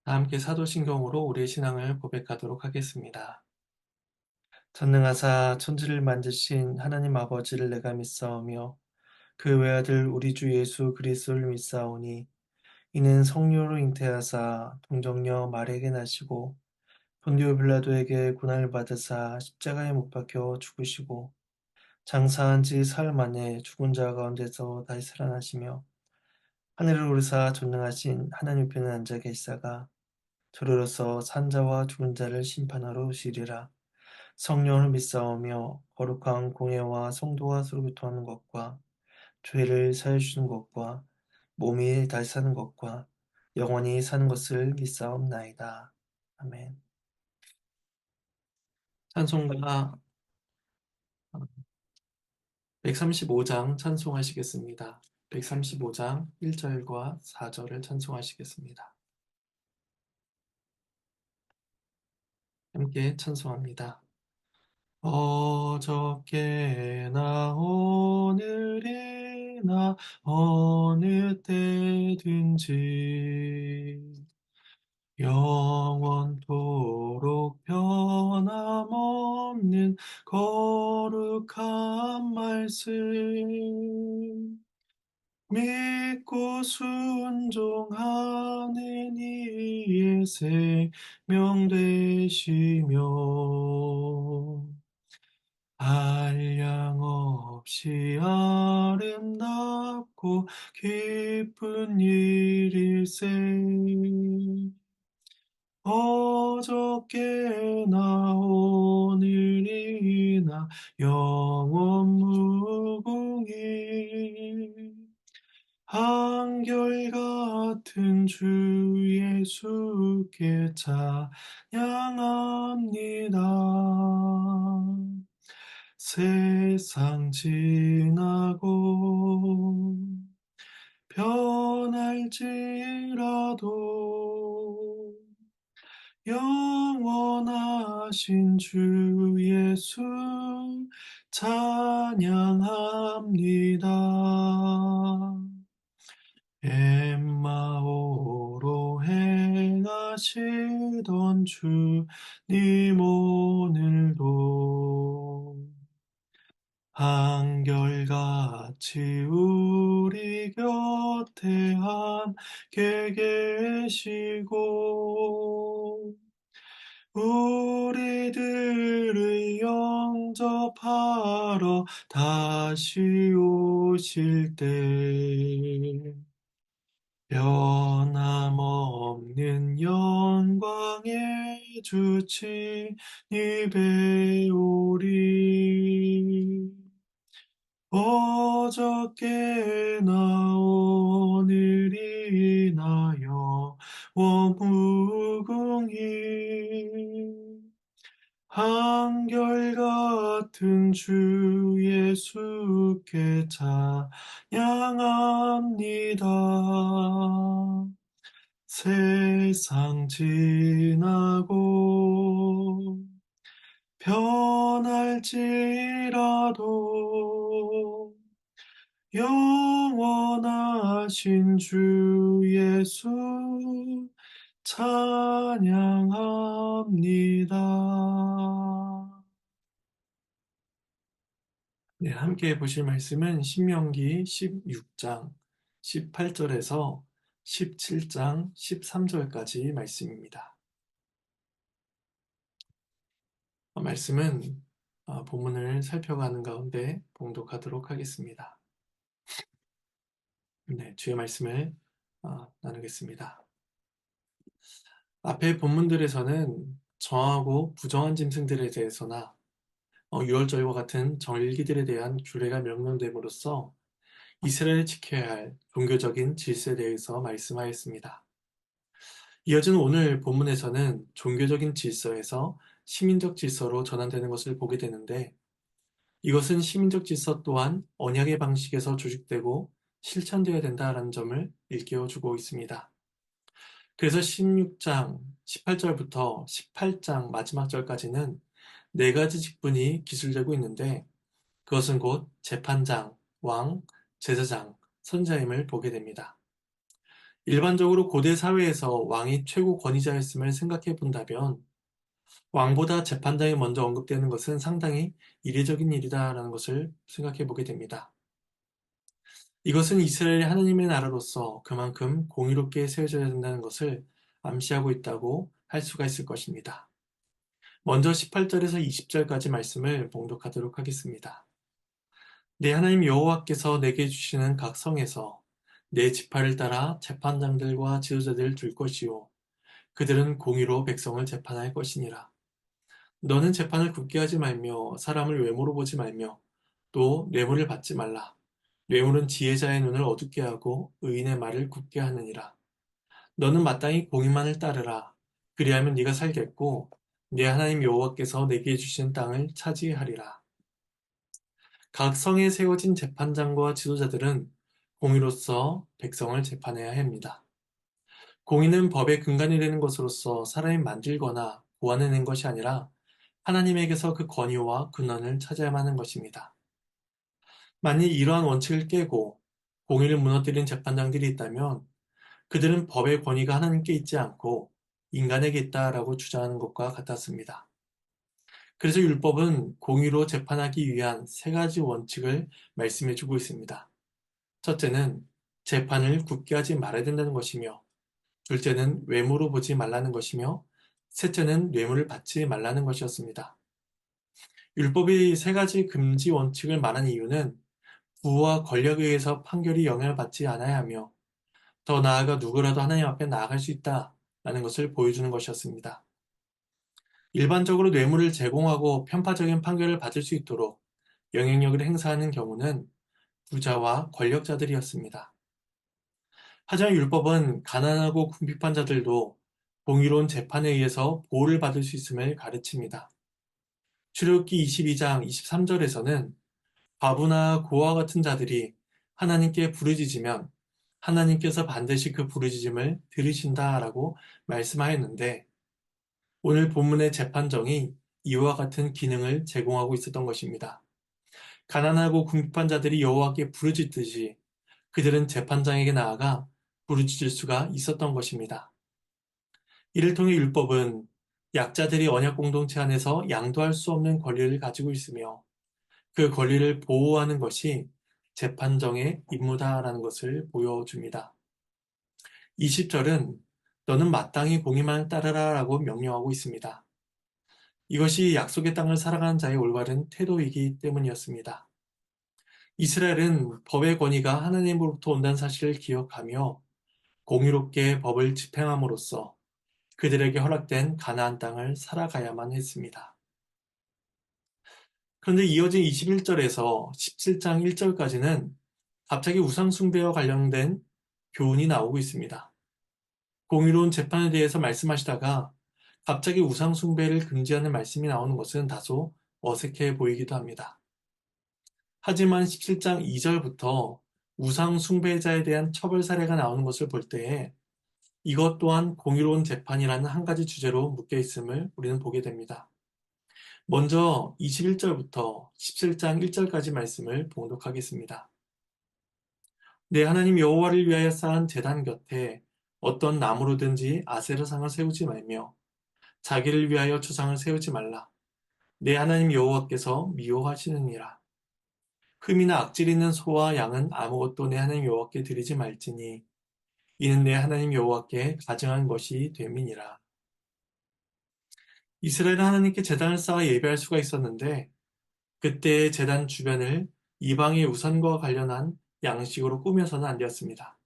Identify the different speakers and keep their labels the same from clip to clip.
Speaker 1: 다 함께 사도신경으로 우리의 신앙을 고백하도록 하겠습니다. 전능하사 천지를 만드신 하나님 아버지를 내가 믿사오며 그 외아들 우리 주 예수 그리스도를 믿사오니 이는 성령으로 잉태하사 동정녀 마리아에게 나시고 본디오 빌라도에게 고난을 받으사 십자가에 못 박혀 죽으시고 장사한 지 사흘 만에 죽은 자 가운데서 다시 살아나시며 하늘을 오르사 전능하신 하나님 편에 앉아 계시다가 저리로서 산자와 죽은 자를 심판하러 오시리라. 성령을 믿사오며 거룩한 공예와 성도가 서로 교통하는 것과 죄를 사해 주시는 것과 몸이 다시 사는 것과 영원히 사는 것을 믿사옵나이다. 아멘. 찬송가 135장 찬송하시겠습니다. 135장 1절과 4절을 찬송하시겠습니다. 함께 찬송합니다. 어저께나 오늘이나 어느 때든지 영원토록 변함없는 거룩한 말씀 믿고 순종하는 이의 생명 되시며 한량없이 아름답고 기쁜 일일세 어저께나 오늘이나 영원 무궁히 한결같은 주 예수께 찬양합니다. 세상 지나고 변할지라도 영원하신 주 예수 찬양합니다. 엠마오로 행하시던 주님 오늘도 한결같이 우리 곁에 함께 계시고 우리들을 영접하러 다시 오실 때 변함없는 영광의 주친이 배우리 어저께나 오늘이나 영원 무궁히 한결같은 주 예수께 찬양합니다. 세상 지나고 변할지라도 영원하신 주 예수 찬양합니다. 네, 함께 보실 말씀은 신명기 16장 18절에서 17장 13절까지 말씀입니다. 말씀은 본문을 살펴가는 가운데 봉독하도록 하겠습니다. 네, 주의 말씀을 나누겠습니다. 앞의 본문들에서는 정하고 부정한 짐승들에 대해서나 유월절과 같은 정일기들에 대한 규례가 명령됨으로써 이스라엘이 지켜야 할 종교적인 질서에 대해서 말씀하였습니다. 이어지는 오늘 본문에서는 종교적인 질서에서 시민적 질서로 전환되는 것을 보게 되는데 이것은 시민적 질서 또한 언약의 방식에서 조직되고 실천되어야 된다라는 점을 일깨워주고 있습니다. 그래서 16장 18절부터 18장 마지막 절까지는 네 가지 직분이 기술되고 있는데 그것은 곧 재판장, 왕, 제사장, 선자임을 보게 됩니다. 일반적으로 고대 사회에서 왕이 최고 권위자였음을 생각해 본다면 왕보다 재판장이 먼저 언급되는 것은 상당히 이례적인 일이다라는 것을 생각해 보게 됩니다. 이것은 이스라엘이 하나님의 나라로서 그만큼 공의롭게 세워져야 된다는 것을 암시하고 있다고 할 수가 있을 것입니다. 먼저 18절에서 20절까지 말씀을 봉독하도록 하겠습니다. 내 하나님 여호와께서 내게 주시는 각 성에서 내 지파를 따라 재판장들과 지도자들을 둘 것이요 그들은 공의로 백성을 재판할 것이니라. 너는 재판을 굳게 하지 말며 사람을 외모로 보지 말며 또 뇌물을 받지 말라. 뇌물은 지혜자의 눈을 어둡게 하고 의인의 말을 굳게 하느니라. 너는 마땅히 공의만을 따르라. 그리하면 네가 살겠고 내 하나님 여호와께서 내게 주신 땅을 차지하리라. 각 성에 세워진 재판장과 지도자들은 공의로서 백성을 재판해야 합니다. 공의는 법의 근간이 되는 것으로서 사람이 만들거나 고안해낸 것이 아니라 하나님에게서 그 권위와 근원을 찾아야만 하는 것입니다. 만일 이러한 원칙을 깨고 공의를 무너뜨린 재판장들이 있다면 그들은 법의 권위가 하나님께 있지 않고 인간에게 있다라고 주장하는 것과 같았습니다. 그래서 율법은 공의로 재판하기 위한 세 가지 원칙을 말씀해 주고 있습니다. 첫째는 재판을 굳게 하지 말아야 된다는 것이며, 둘째는 외모로 보지 말라는 것이며, 셋째는 뇌물을 받지 말라는 것이었습니다. 율법이 세 가지 금지 원칙을 말한 이유는 부와 권력에 의해서 판결이 영향을 받지 않아야 하며, 더 나아가 누구라도 하나님 앞에 나아갈 수 있다라는 것을 보여주는 것이었습니다. 일반적으로 뇌물을 제공하고 편파적인 판결을 받을 수 있도록 영향력을 행사하는 경우는 부자와 권력자들이었습니다. 하지만 율법은 가난하고 궁핍한 자들도 공의로운 재판에 의해서 보호를 받을 수 있음을 가르칩니다. 출애굽기 22장 23절에서는 과부나 고아와 같은 자들이 하나님께 부르짖으면 하나님께서 반드시 그 부르짖음을 들으신다라고 말씀하였는데, 오늘 본문의 재판정이 이와 같은 기능을 제공하고 있었던 것입니다. 가난하고 궁핍한 자들이 여호와께 부르짖듯이 그들은 재판장에게 나아가 부르짖을 수가 있었던 것입니다. 이를 통해 율법은 약자들이 언약 공동체 안에서 양도할 수 없는 권리를 가지고 있으며 그 권리를 보호하는 것이 재판정의 임무다라는 것을 보여줍니다. 20절은 너는 마땅히 공의만 따르라 라고 명령하고 있습니다. 이것이 약속의 땅을 살아가는 자의 올바른 태도이기 때문이었습니다. 이스라엘은 법의 권위가 하나님으로부터 온다는 사실을 기억하며 공의롭게 법을 집행함으로써 그들에게 허락된 가나안 땅을 살아가야만 했습니다. 그런데 이어진 21절에서 17장 1절까지는 갑자기 우상숭배와 관련된 교훈이 나오고 있습니다. 공의로운 재판에 대해서 말씀하시다가 갑자기 우상숭배를 금지하는 말씀이 나오는 것은 다소 어색해 보이기도 합니다. 하지만 17장 2절부터 우상숭배자에 대한 처벌 사례가 나오는 것을 볼 때에 이것 또한 공의로운 재판이라는 한 가지 주제로 묶여 있음을 우리는 보게 됩니다. 먼저 21절부터 17장 1절까지 말씀을 봉독하겠습니다. 내 하나님 여호와를 위하여 쌓은 제단 곁에 어떤 나무로든지 아세라상을 세우지 말며 자기를 위하여 주상을 세우지 말라. 내 하나님 여호와께서 미워하시느니라. 흠이나 악질 있는 소와 양은 아무것도 내 하나님 여호와께 드리지 말지니 이는 내 하나님 여호와께 가증한 것이 됨이니라. 이스라엘은 하나님께 제단을 쌓아 예배할 수가 있었는데 그때의 제단 주변을 이방의 우상과 관련한 양식으로 꾸며서는 안 되었습니다.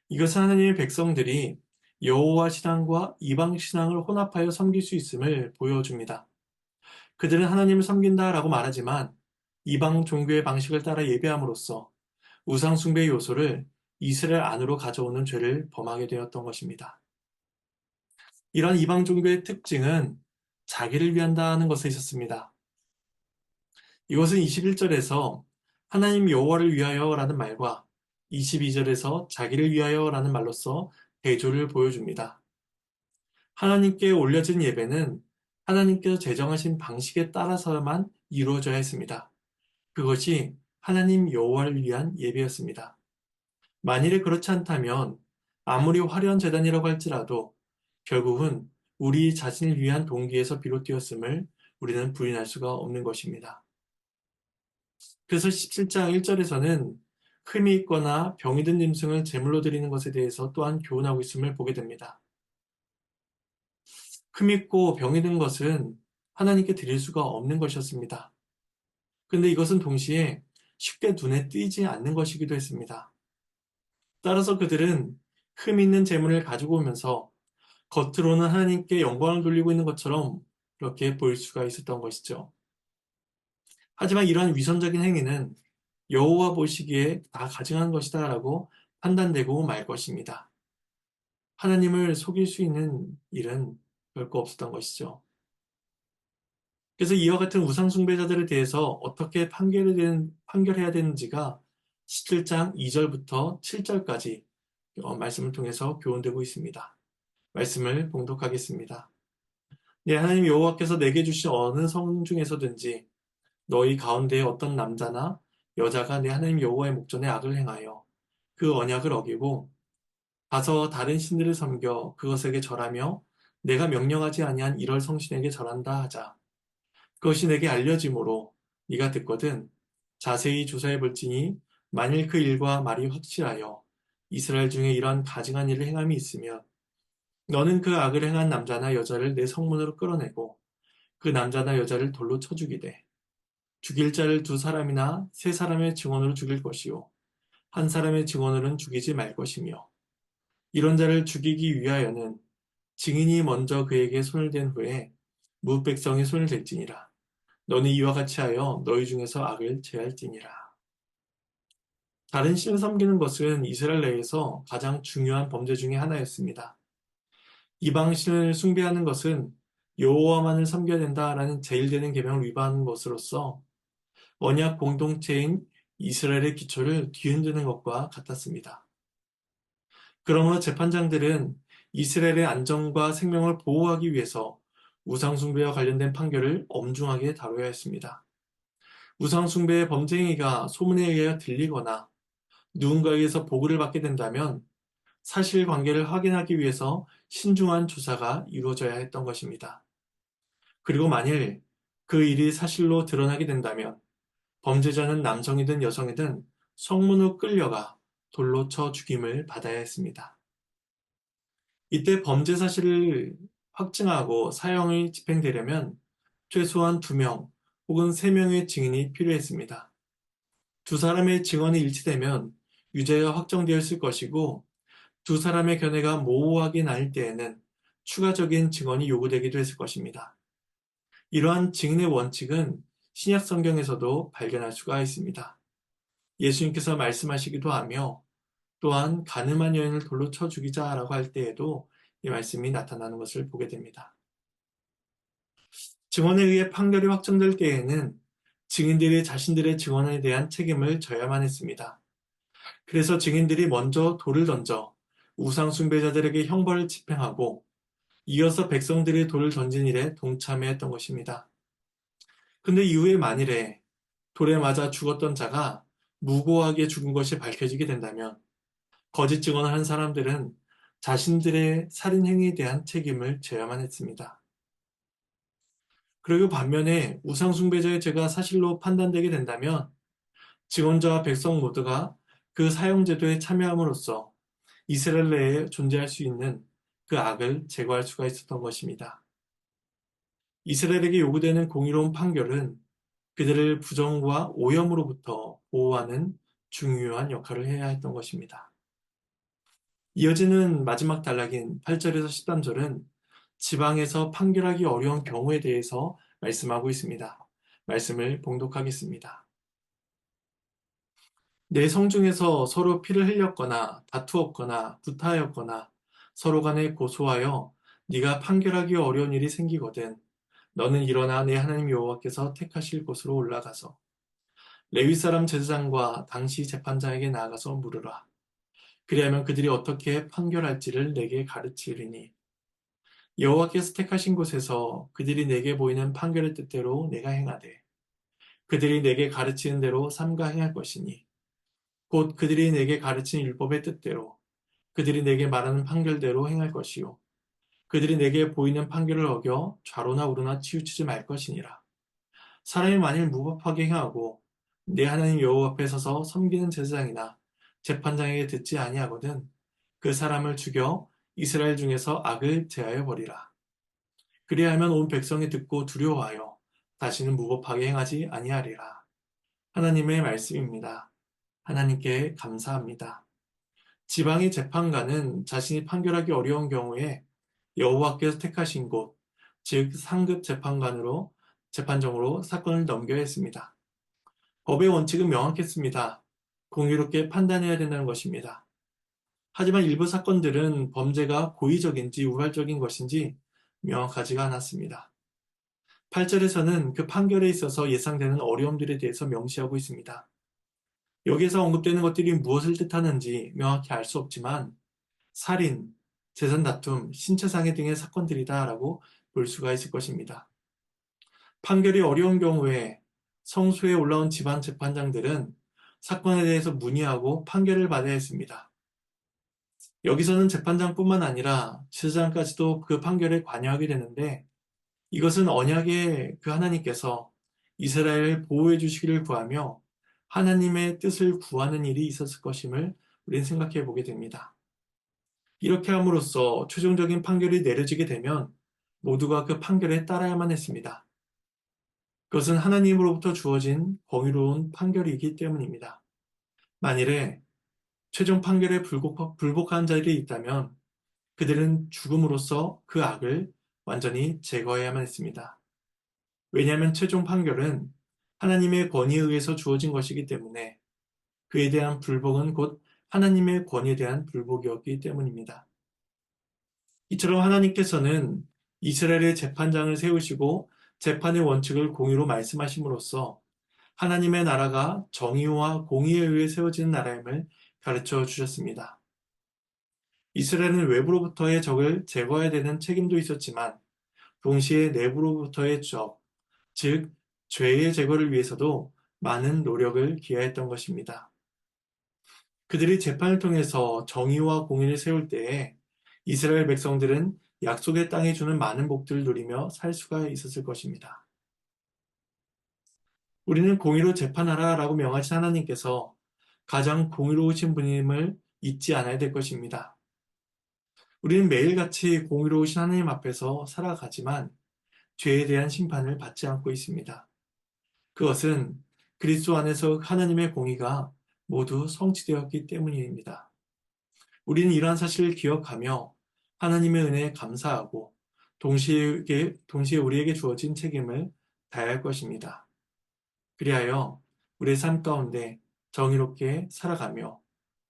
Speaker 1: 이것은 하나님의 백성들이 여호와 신앙과 이방 신앙을 혼합하여 섬길 수 있음을 보여줍니다. 그들은 하나님을 섬긴다라고 말하지만 이방 종교의 방식을 따라 예배함으로써 우상 숭배의 요소를 이스라엘 안으로 가져오는 죄를 범하게 되었던 것입니다. 이런 이방 종교의 특징은 자기를 위한다는 것에 있었습니다. 이것은 21절에서 하나님 여호와를 위하여라는 말과 22절에서 자기를 위하여라는 말로써 대조를 보여줍니다. 하나님께 올려진 예배는 하나님께서 제정하신 방식에 따라서만 이루어져야 했습니다. 그것이 하나님 여호와를 위한 예배였습니다. 만일에 그렇지 않다면 아무리 화려한 재단이라고 할지라도 결국은 우리 자신을 위한 동기에서 비롯되었음을 우리는 부인할 수가 없는 것입니다. 그래서 17장 1절에서는 흠이 있거나 병이 든 짐승을 제물로 드리는 것에 대해서 또한 교훈하고 있음을 보게 됩니다. 흠이 있고 병이 든 것은 하나님께 드릴 수가 없는 것이었습니다. 그런데 이것은 동시에 쉽게 눈에 띄지 않는 것이기도 했습니다. 따라서 그들은 흠 있는 제물을 가지고 오면서 겉으로는 하나님께 영광을 돌리고 있는 것처럼 그렇게 보일 수가 있었던 것이죠. 하지만 이러한 위선적인 행위는 여호와 보시기에 다 가증한 것이다라고 판단되고 말 것입니다. 하나님을 속일 수 있는 일은 결코 없었던 것이죠. 그래서 이와 같은 우상 숭배자들에 대해서 어떻게 판결해야 되는지가 17장 2절부터 7절까지 말씀을 통해서 교훈되고 있습니다. 말씀을 봉독하겠습니다. 네, 하나님 여호와께서 내게 주신 어느 성 중에서든지 너희 가운데에 어떤 남자나 여자가 내 하나님 여호와의 목전에 악을 행하여 그 언약을 어기고 가서 다른 신들을 섬겨 그것에게 절하며 내가 명령하지 아니한 이럴 성신에게 절한다 하자. 그것이 내게 알려짐으로 네가 듣거든 자세히 조사해 볼지니 만일 그 일과 말이 확실하여 이스라엘 중에 이러한 가증한 일을 행함이 있으면 너는 그 악을 행한 남자나 여자를 내 성문으로 끌어내고 그 남자나 여자를 돌로 쳐 죽이되 죽일 자를 두 사람이나 세 사람의 증언으로 죽일 것이요 한 사람의 증언으로는 죽이지 말 것이며 이런 자를 죽이기 위하여는 증인이 먼저 그에게 손을 댄 후에 무백성이 손을 댈지니라. 너는 이와 같이 하여 너희 중에서 악을 제할지니라. 다른 신을 섬기는 것은 이스라엘 내에서 가장 중요한 범죄 중의 하나였습니다. 이방 신을 숭배하는 것은 여호와만을 섬겨야 된다라는 제일되는 계명을 위반하는 것으로서 언약 공동체인 이스라엘의 기초를 뒤흔드는 것과 같았습니다. 그러므로 재판장들은 이스라엘의 안전과 생명을 보호하기 위해서 우상숭배와 관련된 판결을 엄중하게 다뤄야 했습니다. 우상숭배의 범죄 행위가 소문에 의하여 들리거나 누군가에게서 보고를 받게 된다면 사실관계를 확인하기 위해서 신중한 조사가 이루어져야 했던 것입니다. 그리고 만일 그 일이 사실로 드러나게 된다면 범죄자는 남성이든 여성이든 성문으로 끌려가 돌로 쳐 죽임을 받아야 했습니다. 이때 범죄 사실을 확증하고 사형이 집행되려면 최소한 2명 혹은 3명의 증인이 필요했습니다. 두 사람의 증언이 일치되면 유죄가 확정되었을 것이고 두 사람의 견해가 모호하게 나뉠 때에는 추가적인 증언이 요구되기도 했을 것입니다. 이러한 증인의 원칙은 신약 성경에서도 발견할 수가 있습니다. 예수님께서 말씀하시기도 하며 또한 가늠한 여인을 돌로 쳐 죽이자라고 할 때에도 이 말씀이 나타나는 것을 보게 됩니다. 증언에 의해 판결이 확정될 때에는 증인들이 자신들의 증언에 대한 책임을 져야만 했습니다. 그래서 증인들이 먼저 돌을 던져 우상 숭배자들에게 형벌을 집행하고 이어서 백성들이 돌을 던진 일에 동참했던 것입니다. 근데 이후에 만일에 돌에 맞아 죽었던 자가 무고하게 죽은 것이 밝혀지게 된다면 거짓 증언을 한 사람들은 자신들의 살인 행위에 대한 책임을 져야만 했습니다. 그리고 반면에 우상숭배자의 죄가 사실로 판단되게 된다면 증언자와 백성 모두가 그 사형제도에 참여함으로써 이스라엘 내에 존재할 수 있는 그 악을 제거할 수가 있었던 것입니다. 이스라엘에게 요구되는 공의로운 판결은 그들을 부정과 오염으로부터 보호하는 중요한 역할을 해야 했던 것입니다. 이어지는 마지막 단락인 8절에서 13절은 지방에서 판결하기 어려운 경우에 대해서 말씀하고 있습니다. 말씀을 봉독하겠습니다. 내 성중에서 서로 피를 흘렸거나 다투었거나 구타하였거나 서로 간에 고소하여 네가 판결하기 어려운 일이 생기거든 너는 일어나 내 하나님 여호와께서 택하실 곳으로 올라가서 레위 사람 제사장과 당시 재판장에게 나아가서 물으라. 그리하면 그들이 어떻게 판결할지를 내게 가르치리니 여호와께서 택하신 곳에서 그들이 내게 보이는 판결의 뜻대로 내가 행하되 그들이 내게 가르치는 대로 삼가 행할 것이니 곧 그들이 내게 가르친 율법의 뜻대로 그들이 내게 말하는 판결대로 행할 것이요 그들이 내게 보이는 판결을 어겨 좌로나 우로나 치우치지 말 것이니라. 사람이 만일 무법하게 행하고 내 하나님 여호와 앞에 서서 섬기는 제사장이나 재판장에게 듣지 아니하거든 그 사람을 죽여 이스라엘 중에서 악을 제하여 버리라. 그리하면 온 백성이 듣고 두려워하여 다시는 무법하게 행하지 아니하리라. 하나님의 말씀입니다. 하나님께 감사합니다. 지방의 재판관은 자신이 판결하기 어려운 경우에 여호와께서 택하신 곳, 즉 상급 재판관으로 재판정으로 사건을 넘겨야 했습니다. 법의 원칙은 명확했습니다. 공의롭게 판단해야 된다는 것입니다. 하지만 일부 사건들은 범죄가 고의적인지 우발적인 것인지 명확하지가 않았습니다. 8절에서는 그 판결에 있어서 예상되는 어려움들에 대해서 명시하고 있습니다. 여기에서 언급되는 것들이 무엇을 뜻하는지 명확히 알 수 없지만 살인, 재산 다툼, 신체상해 등의 사건들이다라고 볼 수가 있을 것입니다. 판결이 어려운 경우에 성소에 올라온 지방 재판장들은 사건에 대해서 문의하고 판결을 받아야 했습니다. 여기서는 재판장뿐만 아니라 제사장까지도 그 판결에 관여하게 되는데 이것은 언약의 그 하나님께서 이스라엘을 보호해 주시기를 구하며 하나님의 뜻을 구하는 일이 있었을 것임을 우리는 생각해 보게 됩니다. 이렇게 함으로써 최종적인 판결이 내려지게 되면 모두가 그 판결에 따라야만 했습니다. 그것은 하나님으로부터 주어진 공의로운 판결이기 때문입니다. 만일에 최종 판결에 불복한 자들이 있다면 그들은 죽음으로써 그 악을 완전히 제거해야만 했습니다. 왜냐하면 최종 판결은 하나님의 권위에 의해서 주어진 것이기 때문에 그에 대한 불복은 곧 하나님의 권위에 대한 불복이었기 때문입니다. 이처럼 하나님께서는 이스라엘의 재판장을 세우시고 재판의 원칙을 공의로 말씀하심으로써 하나님의 나라가 정의와 공의에 의해 세워지는 나라임을 가르쳐 주셨습니다. 이스라엘은 외부로부터의 적을 제거해야 되는 책임도 있었지만 동시에 내부로부터의 적, 즉 죄의 제거를 위해서도 많은 노력을 기하했던 것입니다. 그들이 재판을 통해서 정의와 공의를 세울 때에 이스라엘 백성들은 약속의 땅에 주는 많은 복들을 누리며 살 수가 있었을 것입니다. 우리는 공의로 재판하라 라고 명하신 하나님께서 가장 공의로우신 분임을 잊지 않아야 될 것입니다. 우리는 매일같이 공의로우신 하나님 앞에서 살아가지만 죄에 대한 심판을 받지 않고 있습니다. 그것은 그리스도 안에서 하나님의 공의가 모두 성취되었기 때문입니다. 우리는 이러한 사실을 기억하며 하나님의 은혜에 감사하고 동시에 우리에게 주어진 책임을 다할 것입니다. 그리하여 우리의 삶 가운데 정의롭게 살아가며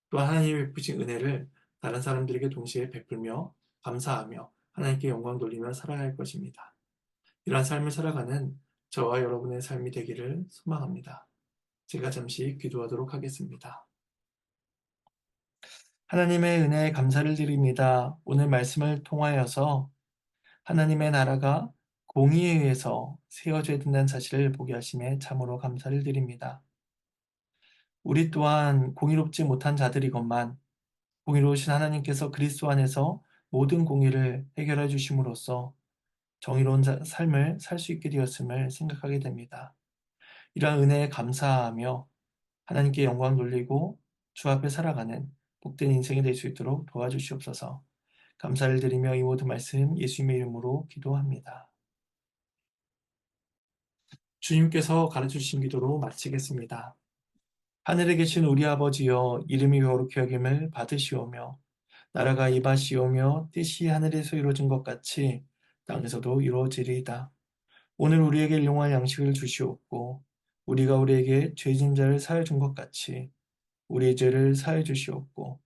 Speaker 1: 또 하나님의 베푸신 은혜를 다른 사람들에게 동시에 베풀며 감사하며 하나님께 영광 돌리며 살아야 할 것입니다. 이러한 삶을 살아가는 저와 여러분의 삶이 되기를 소망합니다. 제가 잠시 기도하도록 하겠습니다. 하나님의 은혜에 감사를 드립니다. 오늘 말씀을 통하여서 하나님의 나라가 공의에 의해서 세워져야 된다는 사실을 보게 하심에 참으로 감사를 드립니다. 우리 또한 공의롭지 못한 자들이건만 공의로우신 하나님께서 그리스도 안에서 모든 공의를 해결해 주심으로써 정의로운 삶을 살 수 있게 되었음을 생각하게 됩니다. 이러한 은혜에 감사하며 하나님께 영광 돌리고 주 앞에 살아가는 복된 인생이 될 수 있도록 도와주시옵소서. 감사를 드리며 이 모든 말씀 예수님의 이름으로 기도합니다. 주님께서 가르쳐주신 기도로 마치겠습니다. 하늘에 계신 우리 아버지여 이름이 거룩히 여김을 받으시오며 나라가 임하시오며 뜻이 하늘에서 이루어진 것 같이 땅에서도 이루어지리이다. 오늘 우리에게 일용할 양식을 주시옵고 우리가 우리에게 죄진 자를 사하여 준 것 같이 우리의 죄를 사하여 주시옵고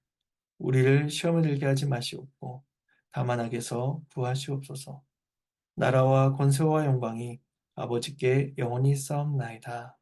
Speaker 1: 우리를 시험에 들게 하지 마시옵고 다만 악에서 구하시옵소서. 나라와 권세와 영광이 아버지께 영원히 싸움나이다.